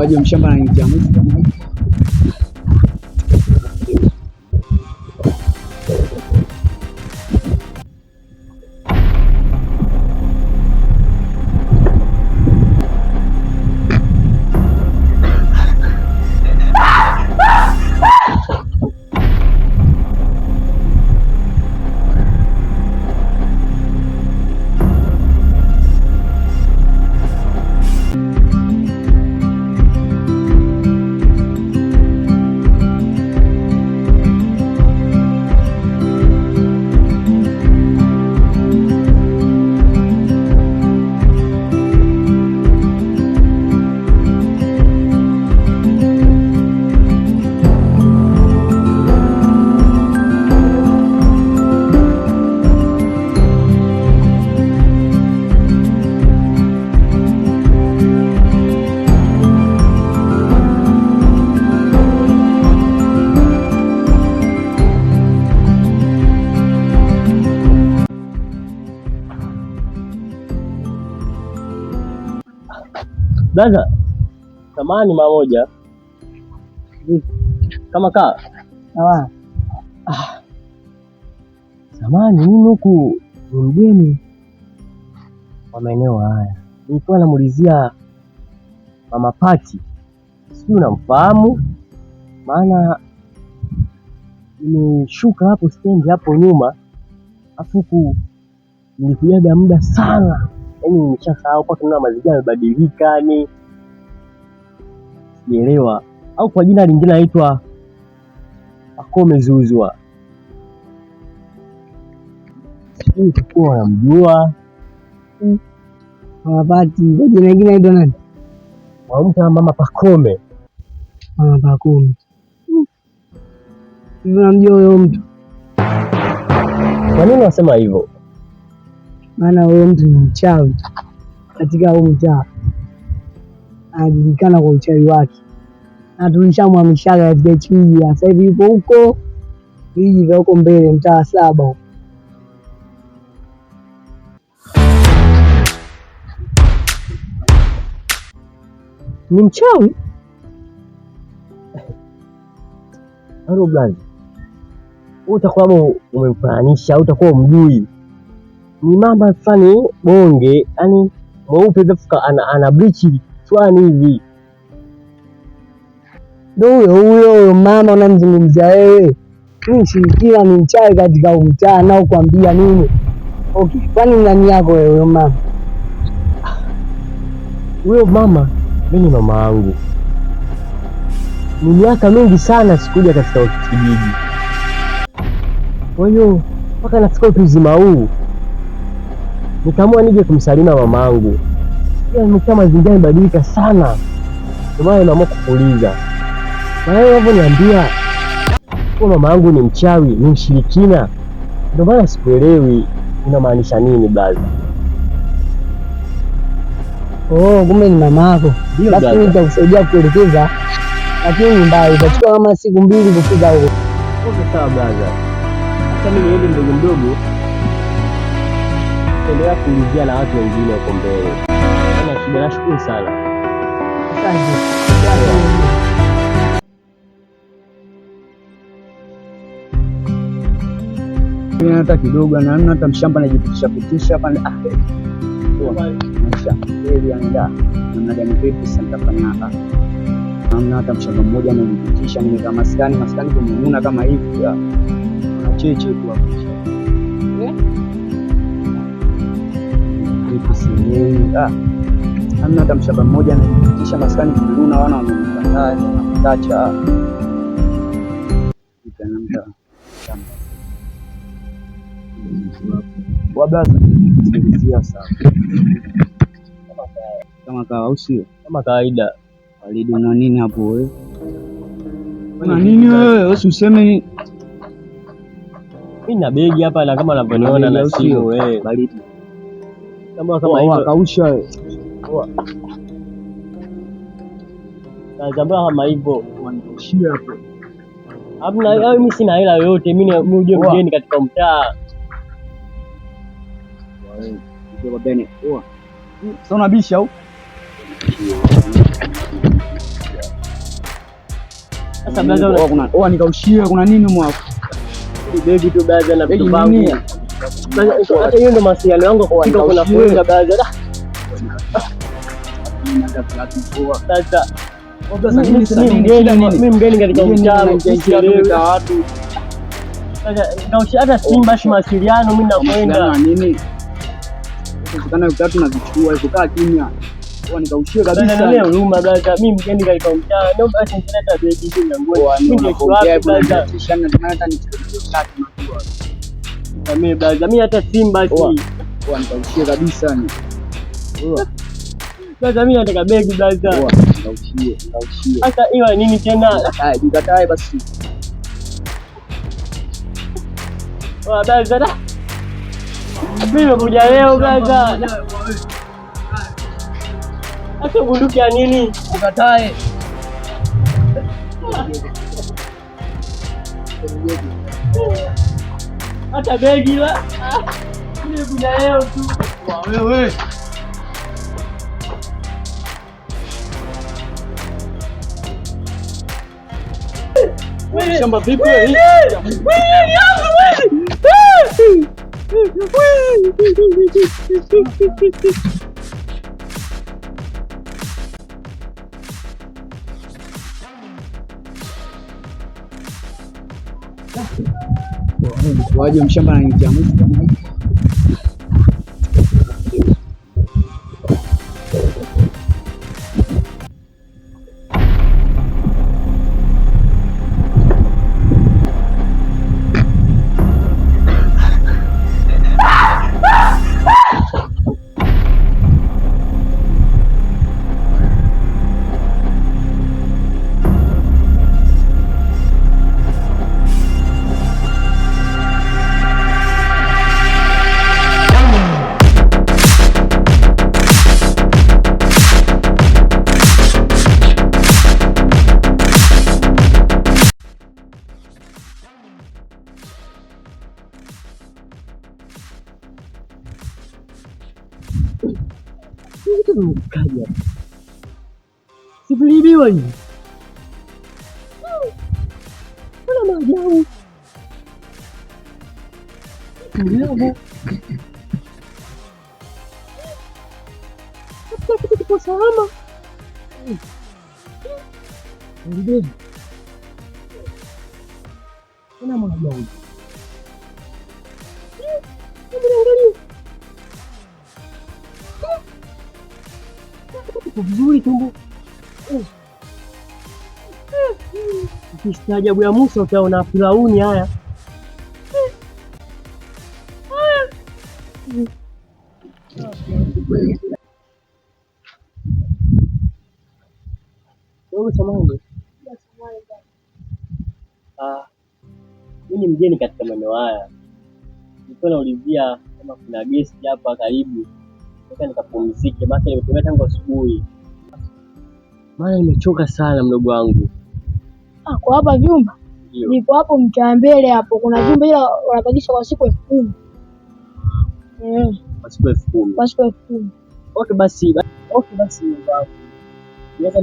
unajua mshamba ananitia mwizi. Blaza, samahani mamoja. Kama kaa. Sawa. Samahani, mimi huku ni mgeni wa maeneo haya. Nilikuwa namuulizia Mama Pati. Sijui unamfahamu? Maana nimeshuka hapo stendi hapo nyuma. Afu huku nilikujaga muda sana. Yaani nimeshasahau kwa kuna mazingira yamebadilika ni sielewa. Au kwa jina lingine anaitwa Pacome Zouzoua. Sijui kwa unamjua. Mama Pati, kwa jina lingine anaitwa nani? Wamta Mama Pacome. Mama Pacome. Unamjua huyo mtu? Kwa nini unasema hivyo? Maana huyo mtu ni mchawi katika huo mtaa, anajulikana kwa uchawi wake na tulishamhamishaga katika kijiji. Sasa hivi yupo huko kijiji vya huko mbele, mtaa wa 7. Ni mchawi? Halo blazi, utakuwa umemfananisha au utakuwa umjui? Ni mama fulani bonge, yani mweupe zafuka ana bleach fulani hivi. Ndio huyo mama unamzungumzia wewe. Mimi shirikina ni mchawi katika mtaa nao kuambia nini? Okay, kwani nani yako wewe huyo mama? Huyo mama mimi ni mama yangu. Ni miaka mingi sana sikuja katika kijiji. Kwa hiyo mpaka nafika utu uzima huu nikaamua nije kumsalimia mamangu. Pia nimekuta mazingira yamebadilika sana. Ndio maana nimeamua kukuuliza. Na wewe unavyoniambia kwa mama yangu ni mchawi, ni mshirikina. Ndio maana sikuelewi inamaanisha nini blaza. Oh, kumbe ni mama yako. Basi nitakusaidia kuelekeza. Lakini mbaya itachukua kama siku 2 kufika huko. Sawa blaza. Hata mimi niende mdogo mdogo. Endelea kuulizia na watu wengine huko mbele. Nashukuru sana. Asante. Mimi hata kidogo na namna hata mshamba anajipitisha hapa maisha kweli anaenda namna gani vipi sasa nitafanya hapa. Namna hata mshamba mmoja anajipitisha nimekaa maskani kumenuna kama hivi ya na cheche tu hapo. Namna hata mshamba mmoja anajipitisha maskani kumenuna wana wamemkataa mtacha ikanamta wabaza sikizia sana kama kawa au sio? Kama kawaida. Walidi una nini hapo wewe? Una nini wewe? Usiseme ni mimi na begi hapa na kama unavyoniona na simu wewe. Baridi. Kama hivyo kausha wewe. Nazambia kama hivyo wanishia hapo. Hamna, mimi sina hela yoyote, mimi uje mgeni katika mtaa. Wewe bwana. Sasa unabisha au? Sasa blaza kuna nikaushie kuna nini mwafu? Begi tu blaza na vitu vangu. Hata hiyo ndo mawasiliano yangu kufika kuna kuenda blaza. Sasa mimi mgeni katika mtaa wa watu. Sasa hata Simba si mawasiliano mimi nakwenda. Nini? Ukikutana utatu na vichukua ukaa kimya. Nikaushie kabisa. Ndio huruma blaza. Mimi mgeni katika mtaa. Ndio basi nitaleta begi hili na nguo. Mimi ndio wapi blaza. Tishana hata nichukue mimi blaza. Mimi hata Simba si. Nikaushie kabisa ni. Blaza mimi nataka begi blaza. Nikaushie. Sasa hiyo nini tena? Nikatae basi. Blaza. Mimi nimekuja leo blaza. Hata bunduki ya nini? Ukatae. Hata begi la. Mimi nimekuja leo tu. Wewe. Shamba vipi wewe? Waje mshamba na nitia mwizi kama hivi. Kaja. Sibilibiwa hivi. Kuna maajabu. Maajabu. Hata kitu kipo salama. Ndio. Kuna maajabu. Vizuri tumbo. Ukistaajabu ya Musa utaona Firauni haya. Wewe samani. Mimi ni mgeni katika maeneo haya. Nilikuwa naulizia kama kuna guest hapa karibu. Sasa nikapumzike, maana nimetumia tangu asubuhi. Maana nimechoka sana mdogo wangu. Kwa hapa vyumba? Nipo hapo mtaa mbele hapo. Kuna vyumba ila wanapangisha kwa siku 10,000. Kwa siku 10,000. Kwa siku 10,000. Okay basi mdogo wangu. Niweza